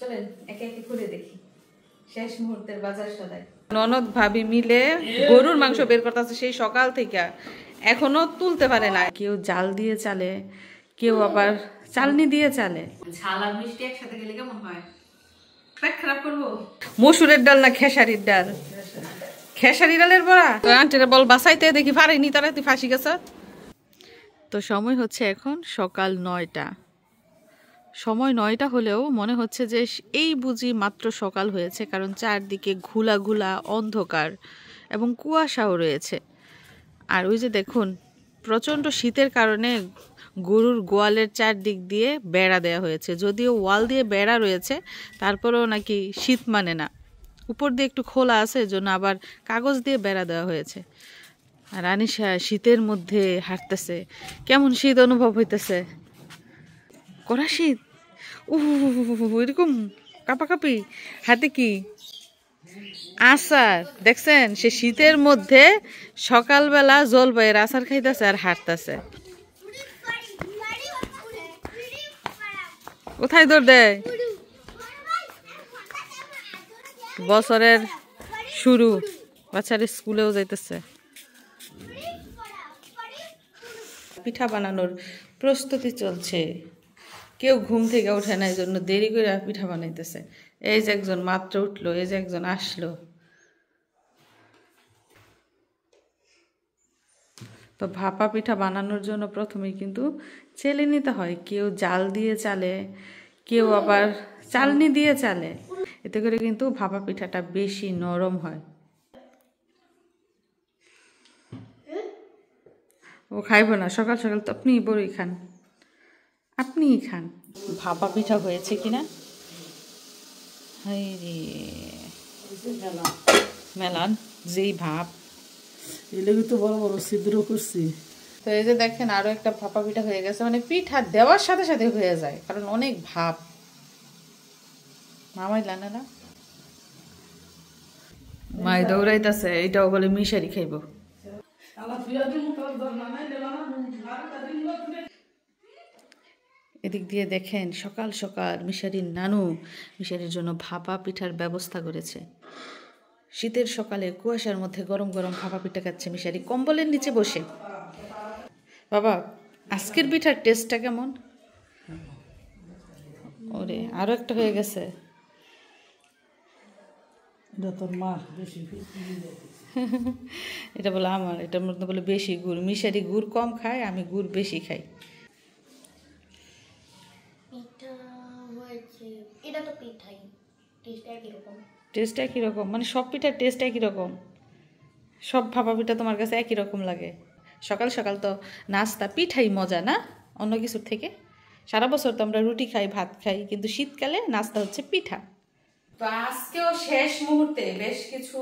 চলেন একে একে খুলে দেখি শেষ মুহূর্তের বাজার সদাই। ননদ ভাবি মিলে গরুর মাংস বের করতেছে সেই সকাল থেকে, এখনো তুলতে পারে না। কেউ জাল দিয়ে চালে, কেউ আবার চালনি দিয়ে চালে। ঝাল আর মিষ্টি একসাথে গেলে কেমন হয়? পেট খারাপ করবো। মসুরের ডাল না খেসারির ডাল? খেসারি ডালের বড়া। আন্টিরা বল বাসাইতে, দেখি পারিনি, তারা তুই ফাঁসি গেছ। তো সময় হচ্ছে এখন সকাল 9টা। সময় 9টা হলেও মনে হচ্ছে যে এই বুঝি মাত্র সকাল হয়েছে, কারণ চারদিকে ঘুলা ঘুলা অন্ধকার এবং কুয়াশাও রয়েছে। আর ওই যে দেখুন, প্রচণ্ড শীতের কারণে গরুর গোয়ালের চারদিক দিয়ে বেড়া দেওয়া হয়েছে। যদিও ওয়াল দিয়ে বেড়া রয়েছে, তারপরেও নাকি শীত মানে না। উপর দিয়ে একটু খোলা আছে, জন্য আবার কাগজ দিয়ে বেড়া দেওয়া হয়েছে। আর আনিশা শীতের মধ্যে হাঁটতেছে। কেমন শীত অনুভব হইতেছে? কড়া শীত, এরকম কাপাকাপি। হাতে কি আচার দেখছেন? সে শীতের মধ্যে সকালবেলা জলপাইয়ের আচার খাইতেছে আর হাঁটতেছে। কোথায় দৌড় দেয়? বছরের শুরু, বাচ্চারা স্কুলেও যাইতেছে। পিঠা বানানোর প্রস্তুতি চলছে। কেউ ঘুম থেকে ওঠে না, এই জন্য দেরি করে পিঠা বানাইতেছে। এই যে একজন মাত্র উঠলো, এই যে একজন আসলো। তো ভাপা পিঠা বানানোর জন্য প্রথমেই কিন্তু চেলে নিতে হয়। কেউ জাল দিয়ে চালে, কেউ আবার চালনি দিয়ে চালে। এতে করে কিন্তু ভাপা পিঠাটা বেশি নরম হয়। ও খাইব না, সকাল সকাল তো আপনিই বড়ই খান, আপনিই খান। ভাপা পিঠা হয়েছে কিনা? মেলান যেই ভাপ, এগুলো তো বড় বড় ছিদ্র করছি। তো এই যে দেখেন আরো একটা ভাপা পিঠা হয়ে গেছে। মানে পিঠা দেওয়ার সাথে সাথে হয়ে যায়, কারণ অনেক ভাপ। মামাই জানে না, মাই দৌড়াইতেছে, এইটাও বলে মিশারি খাইব। এদিক দিয়ে দেখেন সকাল সকাল মিশারির নানু মিশারির জন্য ভাপা পিঠার ব্যবস্থা করেছে। শীতের সকালে কুয়াশার মধ্যে গরম গরম ভাপা পিঠা খাচ্ছে মিশারি কম্বলের নিচে বসে। বাবা, আজকের পিঠার টেস্টটা কেমন? ওরে, আরো একটা হয়ে গেছে। এটা বলে আমার, এটার মধ্যে বলে বেশি গুড়। মিশারি গুড় কম খায়, আমি গুড় বেশি খাই। টেস্ট একই রকম? মানে সব পিঠার টেস্ট একই রকম? সব ভাপা পিঠা তোমার কাছে একই রকম লাগে? সকাল সকাল তো নাস্তা পিঠাই মজা না অন্য কিছুর থেকে? সারা বছর তো আমরা রুটি খাই, ভাত খাই, কিন্তু শীতকালে নাস্তা হচ্ছে পিঠা। তো আজকেও শেষ মুহূর্তে বেশ কিছু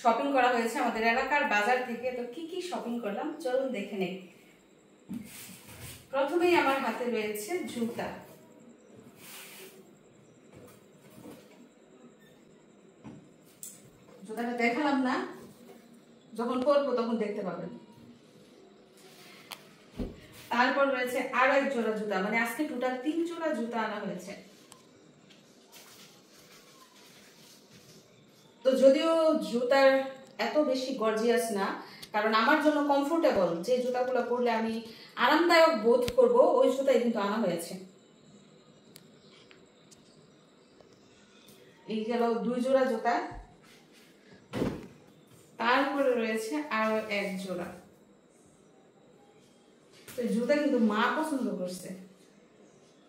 শপিং করা হয়েছে আমাদের এলাকার বাজার থেকে। তো কি কি শপিং করলাম চলুন দেখে নেই। প্রথমেই আমার হাতে রয়েছে জুতা। জুতাটা দেখালাম না, যখন পরবো তখন দেখতে পাবেন। তারপর রয়েছে আরো এক জোড়া জুতা, মানে আজকে টোটাল 3 জোড়া জুতা আনা হয়েছে। তো যদিও জুতার এত বেশি গর্জিয়াস না, কারণ আমার জন্য কমফোর্টেবল যে জুতাগুলো পরলে আমি আরামদায়ক বোধ করব, ওই জুতাই কিন্তু আনা হয়েছে। এই গেল 2 জোড়া জুতা। তারপরে রয়েছে আরো এক জোড়া। তো জুতা কিন্তু মা পছন্দ করছে।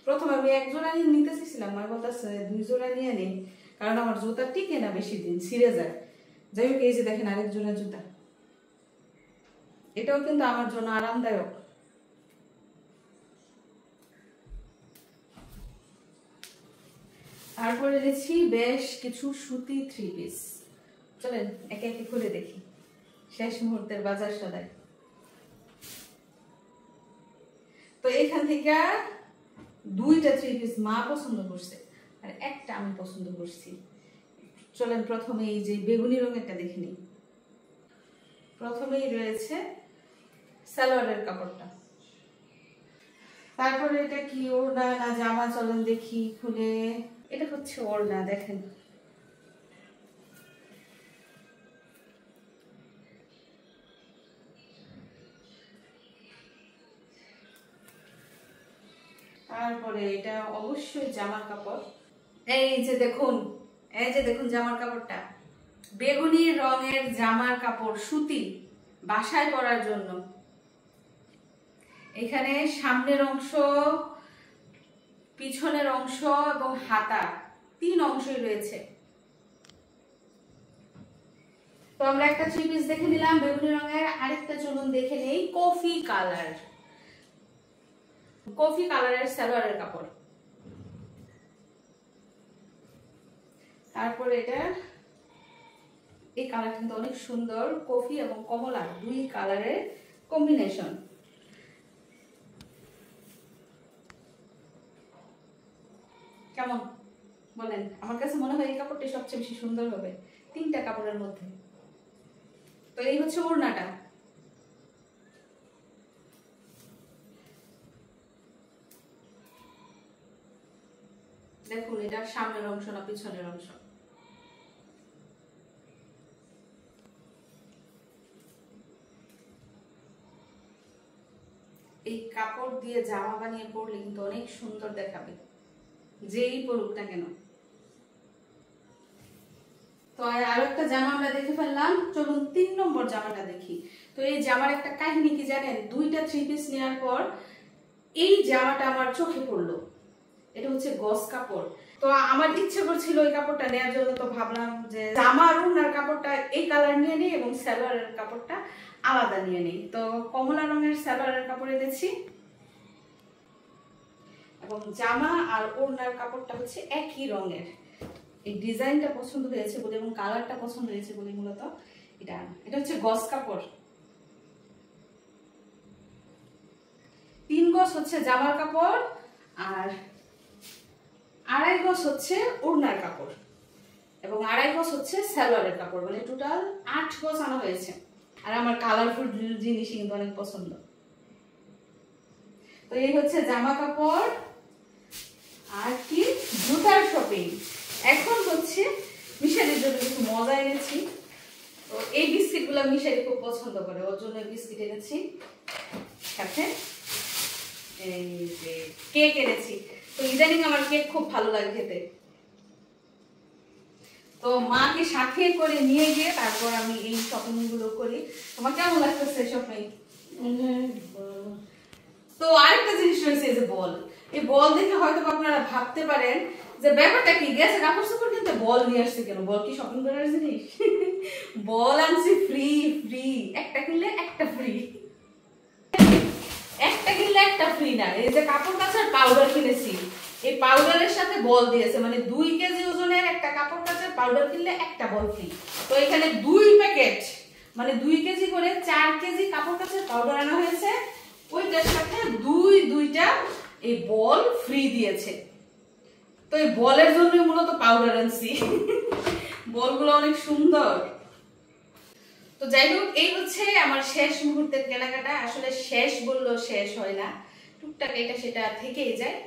প্রথমে আমি 1 জোড়া নিতে চেয়েছিলাম, মা বলতেছে 2 জোড়া নিয়ে নেই, কারণ আমার জুতা টিকে না বেশি দিন, ছিঁড়ে যায়। যাই হোক, এই যে দেখেন আরেক জোড়া জুতা, এটাও কিন্তু আমার জন্য আরামদায়ক। তারপরে এনেছি বেশ কিছু সুতি 3 পিস। চলেন একে একে খুলে দেখি শেষ মুহূর্তের বাজার সদাই। তো এখান থেকে 2টা 3 পিস মা পছন্দ করছে আর একটা আমি পছন্দ করছি। চলেন প্রথমে এই যে বেগুনি রঙেরটা দেখে নিই। প্রথমেই রয়েছে সালোয়ারের কাপড়টা। তারপরে এটা কি ওড়না না জামা, চলেন দেখি খুলে। এটা হচ্ছে ওড়না, দেখেন তারপরে এটা অবশ্যই জামার কাপড়। এই যে দেখুন জামার কাপড়টা, বেগুনি রঙের জামার কাপড়, সুতি, বাসায় পরার জন্য। এখানে সামনের অংশ, পিছনের অংশ এবং হাতা 3 অংশই রয়েছে। তো আমরা একটা 3 পিস দেখে নিলাম বেগুনি রঙের, আরেকটা চলুন দেখে নেই কফি কালারের সালোয়ারের কাপড়। তারপরে এটা, এই কালার কিন্তু অনেক সুন্দর, কফি এবং কমলা 2 কালারের কম্বিনেশন। কেমন বলেন? আমার কাছে মনে হয় এই কাপড়টা সবচেয়ে বেশি সুন্দর হবে 3টা কাপড়ের মধ্যে। তো এই হচ্ছে ওড়নাটা। দেখুন এটা সামনের অংশ না পিছনের অংশ। এই কাপড় দিয়ে জামা বানিয়ে পরলে কিন্তু অনেক সুন্দর দেখাবে, যেই পরুক না কেন। তো আরো একটা জামা আমরা দেখে ফেললাম, চলুন 3 নম্বর জামাটা দেখি। তো এই জামার একটা কাহিনী কি জানেন? 2টা 3 পিস নেওয়ার পর এই জামাটা আমার চোখে পড়লো। এটা হচ্ছে গস কাপড়। তো আমার ইচ্ছে করছিল এই কাপড়টা নেওয়ার জন্য, তো ভাবলাম যে জামা আর ওড়নার কাপড়টা এই কালার নিয়ে নেই এবং সালোয়ারের কাপড়টা আলাদা নিয়ে নেই। তো কমলা রঙের সালোয়ারের কাপড় এনেছি এবং জামা আর ওড়নার কাপড়টা হচ্ছে একই রঙের। এই ডিজাইনটা পছন্দ হয়েছে বলে এবং কালারটা পছন্দ হয়েছে বলে মূলত এটা হচ্ছে গস কাপড়। 3 গজ হচ্ছে জামার কাপড় আর 2.5 গজ হচ্ছে ওড়নার কাপড় এবং 2.5 গজ হচ্ছে সালোয়ারের কাপড়, মানে টোটাল 8 গজ আনা হয়েছে। আর আমার কালারফুল জিনিস কিন্তু অনেক পছন্দ। তো এই হচ্ছে জামা কাপড় আর কি জুতার শপিং। এখন হচ্ছে মিশারির জন্য কিছু মজা এনেছি। তো এই বিস্কিটগুলো মিশারি খুব পছন্দ করে, ওর জন্য বিস্কিট এনেছি, সাথে এই যে কেক এনেছি। তো ইদানিং আমার কেক খুব ভালো লাগে খেতে। তো মাকে সাথে করে নিয়ে গিয়ে তারপর আমি এই শপিং গুলো করি। তোমার কেমন লাগতেছে শপিং? তো আরেকটা জিনিস রয়েছে, যে বল। এই বল দেখে হয়তো আপনারা ভাবতে পারেন যে ব্যাপারটা কি, গেছে কাপড় চোপড় কিনতে বল নিয়ে আসছে কেন? বল কি শপিং করার জিনিস? বল আনছি ফ্রি, একটা কিনলে একটা ফ্রি, একটা কিনলে একটা ফ্রি না। এই যে কাপড় কাচার পাউডার কিনেছি, এই পাউডারের সাথে বল দিয়েছে, মানে 2 কেজি ওজনের একটা কাপড় কাচার পাউডার কিনলে একটা বল ফ্রি। তো এখানে 2 প্যাকেট, মানে 2 কেজি করে 4 কেজি কাপড় কাচার পাউডার আনা হয়েছে, ওইটার সাথে 2টা এই বল ফ্রি দিয়েছে। তো এই বলের জন্য মূলত পাউডার আনছি। বলগুলো অনেক সুন্দর। তো যাই হোক, এই হচ্ছে আমার শেষ মুহূর্তের কেনাকাটা। আসলে শেষ বললেও শেষ হয় না, টুকটাক এটা সেটা থেকেই যায়।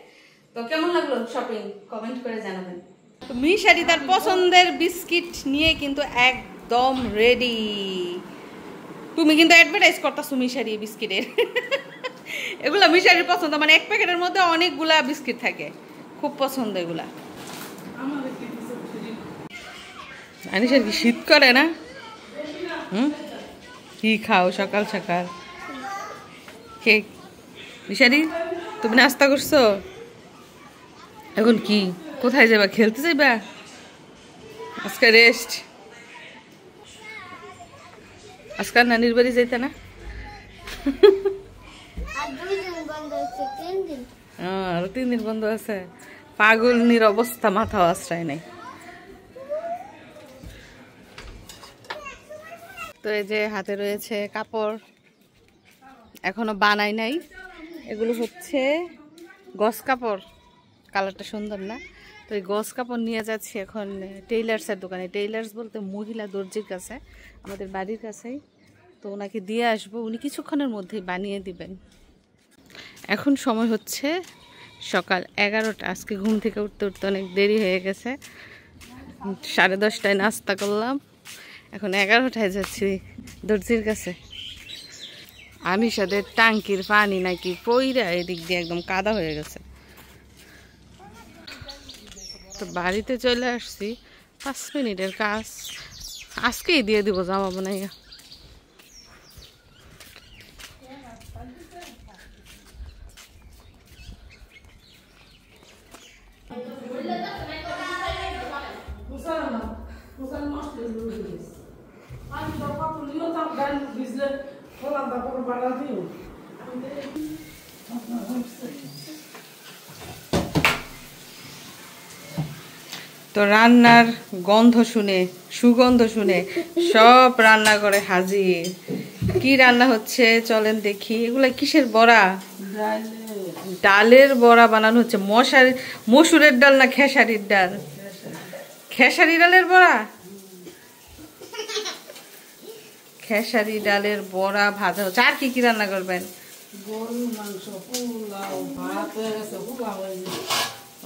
তো কেমন লাগলো শপিং কমেন্ট করে জানাবেন। তো মিশারি তার পছন্দের বিস্কিট নিয়ে কিন্তু একদম রেডি। তুমি কিন্তু অ্যাডভার্টাইজ করতেছো মিশারি বিস্কিটের। এগুলা মিশারির পছন্দ, মানে এক প্যাকেটের মধ্যে অনেকগুলা বিস্কিট থাকে, খুব পছন্দ এগুলা। আনিশার কি শীত করে না? কি খাও সকাল সকাল? কেক। মিশারি তুমি নাস্তা করছো? এখন কি কোথায় যাবা? খেলতে যাইবা? আজকে রেস্ট, আজকে নানির বাড়ি যাইতে না? আরো 3 দিন বন্ধ আছে। পাগলনির অবস্থা, মাথা আশ্রয় নাই। তো এই যে হাতে রয়েছে কাপড়, এখনো বানাই নাই। এগুলো হচ্ছে গস কাপড়, কালারটা সুন্দর না? তো এই গস কাপড় নিয়ে যাচ্ছি এখন টেইলার্সের দোকানে। টেইলার্স বলতে মহিলা দর্জির কাছে, আমাদের বাড়ির কাছেই। তো ওনাকে দিয়ে আসবো, উনি কিছুক্ষণের মধ্যেই বানিয়ে দিবেন। এখন সময় হচ্ছে সকাল 11টা। আজকে ঘুম থেকে উঠতে উঠতে অনেক দেরি হয়ে গেছে। 10:30টায় নাস্তা করলাম, এখন 11টায় যাচ্ছি দর্জির কাছে। আনিশাদের টাঙ্কির পানি নাকি পইরা এদিক দিয়ে একদম কাদা হয়ে গেছে। তো বাড়িতে চলে আসছি, 5 মিনিটের কাজ, আজকেই দিয়ে দিব জামা বানাইয়া। তো রান্নার গন্ধ শুনে, সুগন্ধ শুনে সব রান্না করে হাজির। কি রান্না হচ্ছে চলেন দেখি। এগুলা কিসের বড়া? ডালের বড়া বানানো হচ্ছে। মসুরের ডাল না খেসারির ডাল? খেসারি ডালের বড়া। খেসারি ডালের বড়া ভাজা হচ্ছে। আর কি কি রান্না করবেন?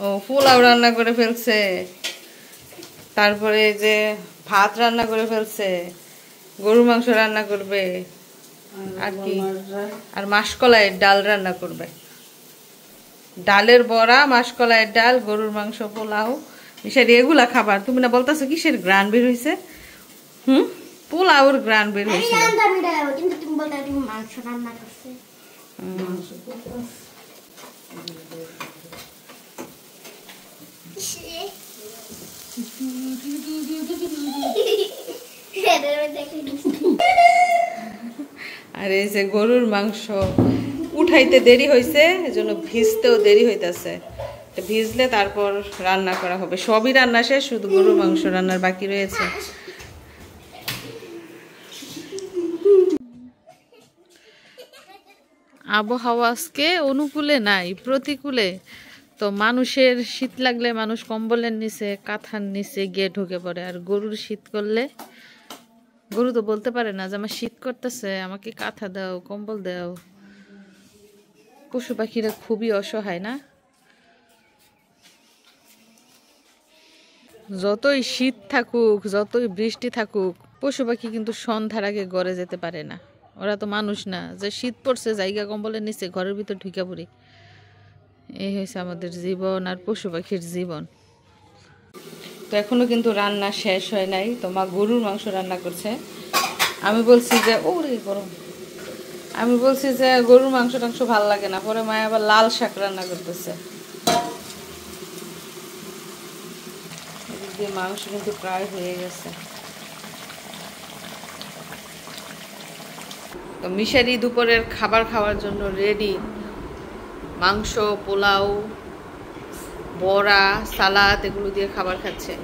ও, পোলাও রান্না করে ফেলছে, তারপরে যে ভাত রান্না করে ফেলছে, গরুর মাংস রান্না করবে, আর কি? আর মাসকলাইয়ের ডাল রান্না করবে। ডালের বড়া, মাসকলাইয়ের ডাল, গরুর মাংস, পোলাও। মিশারি এগুলা খাবার। তুমি না বলতেছো কিসের গ্রান বের হয়েছে? পোলাওর গ্রান বের হয়েছে। আর এই যে গরুর মাংস উঠাইতে দেরি হয়েছে, এজন্য ভিজতেও দেরি হইতেছে। ভিজলে তারপর রান্না করা হবে। সবই রান্না শেষ, শুধু গরুর মাংস রান্নার বাকি রয়েছে। আবহাওয়া আজকে অনুকূলে নাই, প্রতিকূলে। তো মানুষের শীত লাগলে মানুষ কম্বলের নিচে, কাঁথার নিচে গিয়ে ঢুকে পড়ে। আর গরুর শীত করলে, গরু তো বলতে পারে না যে আমার শীত করতেছে, আমাকে কাঁথা দাও, কম্বল দাও। পশু পাখিরা খুবই অসহায় না? যতই শীত থাকুক, যতই বৃষ্টি থাকুক, পশু পাখি কিন্তু সন্ধ্যার আগে ঘরে যেতে পারে না। ওরা তো মানুষ না যে শীত পড়ছে জায়গা কম্বলের নিচে ঘরের ভিতর ঢুকে পড়ি। এই হয়েছে আমাদের জীবন আর পশু পাখির জীবন। তো এখনো কিন্তু রান্না শেষ হয় নাই। তো মা গরুর মাংস রান্না করছে। আমি বলছি যে ওরে গরম, আমি বলছি যে গরুর মাংস টাংস ভাল লাগে না। পরে মায়া আবার লাল শাক রান্না করতেছে। এদিক দিয়ে মাংস কিন্তু প্রায় হয়ে গেছে। তো মিশারি দুপুরের খাবার খাওয়ার জন্য রেডি। মাংস, পোলাও, বড়া, সালাদ এগুলো দিয়ে খাবার খাচ্ছে।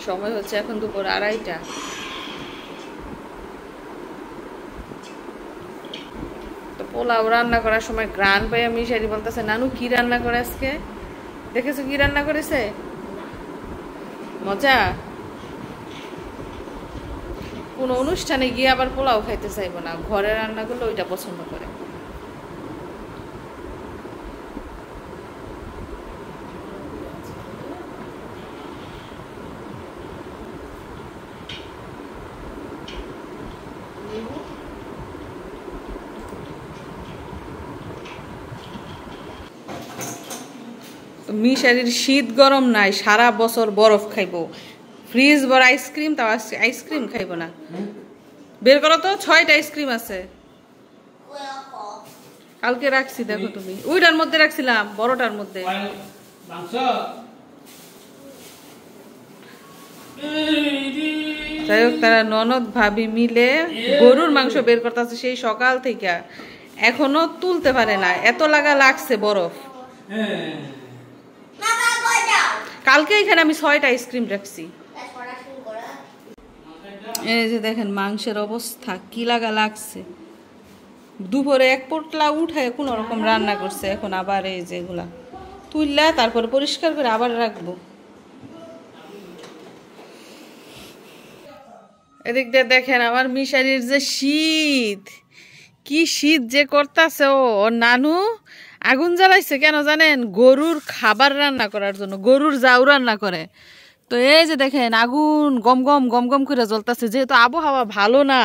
সময় হচ্ছে এখন দুপুর 2:30। তো পোলাও রান্না করার সময় গ্রান পাইয়া মিশারি বলতেছে, নানু কি রান্না করে আজকে? দেখেছো কি রান্না করেছে? মজা। কোনো অনুষ্ঠানে গিয়ে আবার পোলাও খাইতে চাইবো না, ঘরে রান্না করলে ওইটা পছন্দ করে। মিশারির শীত গরম নাই, সারা বছর বরফ খাইবো। ফ্রিজ ভরা আইসক্রিম, তাও আইসক্রিম খাইবো না। বের করো তো, 6টা আইসক্রিম আছে। কালকে রাখছি, দেখো তুমি। ওইটার মধ্যে রাখছিলাম, বড়টার মধ্যে। যাই হোক, তারা ননদ ভাবি মিলে গরুর মাংস বের করতেছে সেই সকাল থেকে, এখনো তুলতে পারে না, এত লাগছে বরফ। কালকে এখানে আমি 6টা আইসক্রিম রাখছি। এই যে দেখেন মাংসের অবস্থা কি লাগছে। দুপুরে 1 পোটলা উঠায় কোন রকম রান্না করছে, এখন আবার এই যেগুলা তুললা তারপরে পরিষ্কার করে আবার রাখবো। এদিক দিয়ে দেখেন আমার মিশারির যে শীত, কি শীত যে করতেছে। ও নানু আগুন জ্বালাইছে কেন জানেন? গরুর খাবার রান্না করার জন্য, গরুর জাউ রান্না করে। তো এই যে দেখেন আগুন গম গম গম গম করে জ্বলতেছে। যেহেতু আবহাওয়া ভালো না,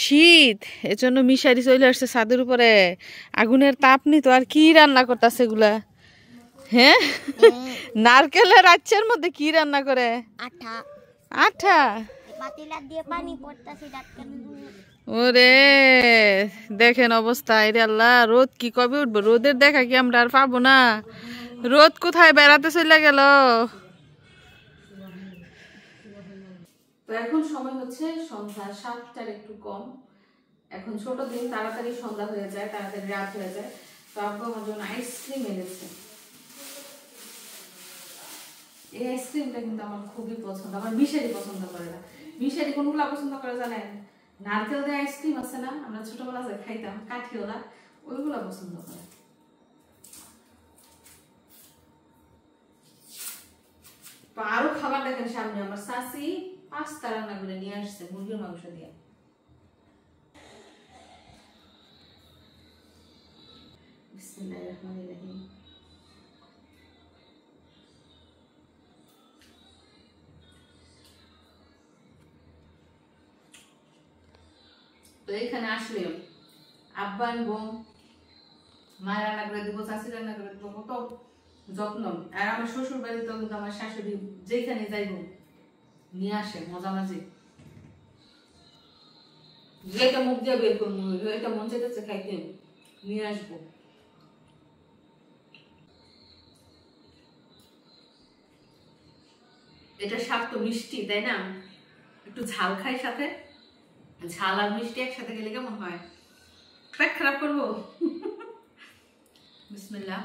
শীত, এজন্য মিশারি চলে আসছে ছাদের উপরে। আগুনের তাপ নিত আর কি রান্না করতেছে এগুলা। হ্যাঁ, নারকেলের আচার মধ্যে কি রান্না করে? আঠা আঠা। পাতিলা দিয়ে পানি পড়তাছে ডাক্তার। ওরে দেখেন অবস্থা। এরে আল্লাহ, রোদ কি কবে উঠবো? রোদের দেখা কি আমরা আর পাবো না? রোদ কোথায় বেড়াতে চলে গেল। তো এখন সময় হচ্ছে সন্ধ্যা 7টার একটু কম। এখন ছোট দিন, তাড়াতাড়ি সন্ধ্যা হয়ে যায়, তাড়াতাড়ি রাত হয়ে যায়। তো আব্বু আমার জন্য আইসক্রিম এনেছে। এই আইসক্রিমটা কিন্তু আমার খুবই পছন্দ। আমার মিশারি পছন্দ করে না। মিশারি কোনগুলা পছন্দ করে জানেন? নারকেল দিয়ে আইসক্রিম আছে না, আমরা ছোটবেলা যে খাইতাম কাঠিওলা, ওইগুলা পছন্দ করে। তো আরো খাবার দেখেন সামনে আমার শাশি পাস্তা রান্না করে নিয়ে আসছে মুরগির মাংস দিয়ে। বিসমিল্লাহির রহমানির রহিম। তো এখানে আসলে আব্বা আনবো, মা রান্না করে দিব, চাষি রান্না করে দিব, কত যত্ন। আর আমার শ্বশুর বাড়িতেও কিন্তু আমার শাশুড়ি যেখানে যাইব নিয়ে আসে মজামাজি। যেটা মুখ দিয়ে বের করবো, এটা মন চাইতেছে খাইতে নিয়ে আসবো। এটা স্বাদ তো মিষ্টি, তাই না? একটু ঝাল খাই সাথে, ঝাল আর মিষ্টি একসাথে গেলে কেমন হয়? পেট খারাপ করবো? বিসমিল্লাহ।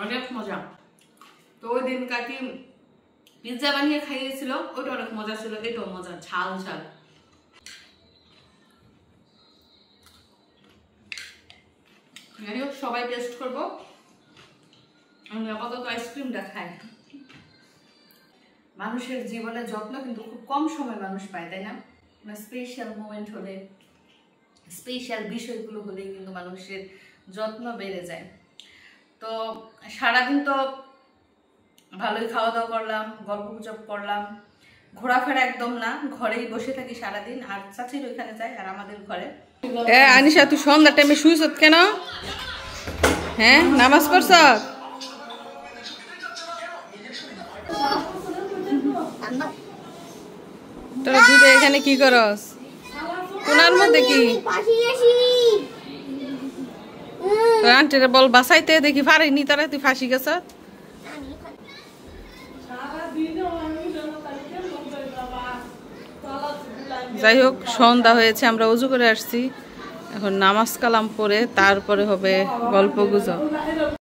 অনেক মজা। তো ওই দিন কাকি পিৎজা বানিয়ে খাইয়েছিল, ওইটা অনেক মজা ছিল, এটাও মজা, ঝাল ঝাল। সবাই টেস্ট করবো। আমি আপাতত আইসক্রিমটা খাই। মানুষের জীবনে যত্ন কিন্তু খুব কম সময় মানুষ পায়, তাই না? স্পেশাল মোমেন্ট হলে, স্পেশাল বিষয়গুলো হলেই কিন্তু মানুষের যত্ন বেড়ে যায়। তো সারাদিন তো ভালোই খাওয়া দাওয়া করলাম, গল্প গুজব করলাম, ঘোরাফেরা একদম না, ঘরেই বসে থাকি সারাদিন। আর চাচির ওইখানে যাই আর আমাদের ঘরে। আনিশা, তুই সন্ধ্যার টাইমে শুইছ কেন? হ্যাঁ, নামাজ পড়ছ? তোরা দুটো এখানে কি করস? কোনার মধ্যে কি? তোর আন্টিরা বল বাসাইতে, দেখি পারিনি তারা, তুই ফাঁসি গেছ। যাই হোক, সন্ধ্যা হয়েছে, আমরা ওযু করে আসছি। এখন নামাজ কালাম পড়ে তারপরে হবে গল্প গুজব।